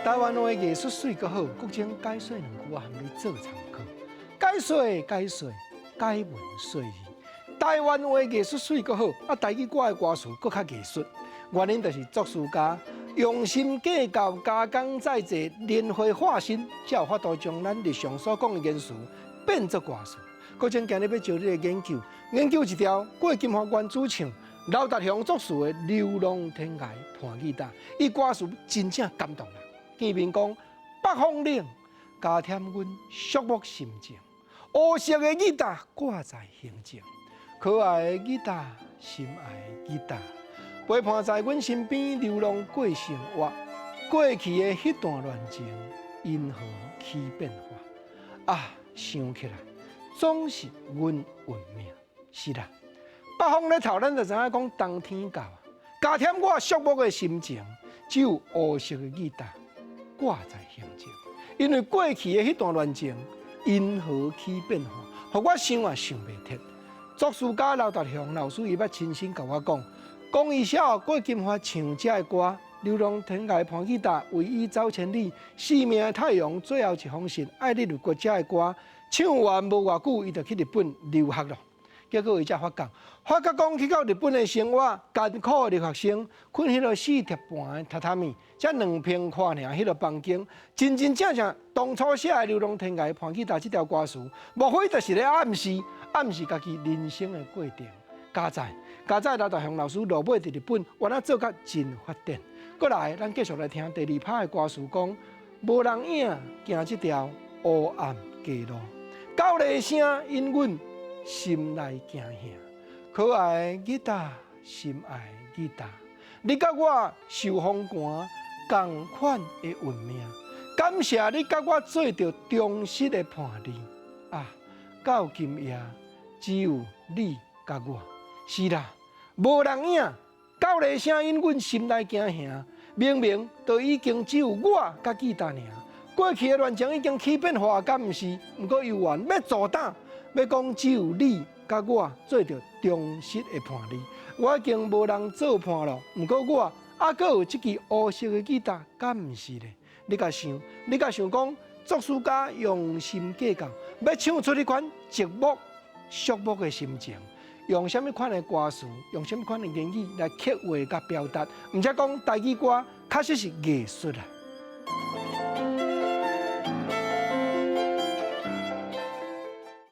台湾话艺术水阁好，国情解说两句话，含你做参考。解说，解文说语。台湾话艺术水阁好，台语歌的歌词阁较艺术。原因就是作词家用心计较，加工再制，连会化身，才有法度将咱日常所讲的言词变作歌词。国情今日要招你来研究一条郭金华原主唱刘达雄作词的《流浪天涯伴吉他》，伊歌词真正感动人。见面讲北风冷，加添阮肃穆心情。黑色的吉他挂在胸前，可爱的吉他，心爱的吉他，陪伴在阮身边流浪过生活。过去的迄段恋情，因何起变化？啊，想起来总是阮运命。是啦，北风咧透，咱就知影讲冬天到啊。加添我肃穆的心情，只有黑色的吉他挂在胸前，因为过去的迄段恋情，因何起变化？互我想也想袂脱。作词家刘达雄老师伊捌亲身甲我讲伊写郭金华唱这个歌《流浪天涯伴吉他》，为伊走千里，生命的太阳，最后一封信，爱你入国这个歌，唱完无偌久，伊就去日本留学了。结果伊才发觉讲去到日本的生活，艰苦的留学生，困迄个4叠半的榻榻米，才2平宽尔，迄个房间，真正当初写的《流浪天涯伴吉他》这条歌词，莫非就是咧暗示家己人生的过程。加载刘达雄老师落尾伫日本，原来做甲真发展。过来，咱继续来听第2拍的歌词，讲无人影行这条黑暗街路，狗的声因阮心内惊吓。可爱的吉他，心爱的吉他，你甲我受风寒，同款的运命。感谢你甲我做着忠实的伴侣啊！到今夜，只有你甲我。是啦，无人影，狗的声音，阮心内惊吓。明明都已经只有我甲吉他尔，过去的恋情已经起变化，敢毋是？毋过犹原要阻挡，要讲只有你甲我做着忠实的伴侣。我已经无人做伴了，毋过我还阁有这支黑色的吉他，敢毋是咧？你甲想讲，作词家用心计较，要唱出迄款寂寞、肃穆的心情。用什么款的歌词，用什么款的言语来刻画甲表达，毋则讲台语歌确实是艺术啊。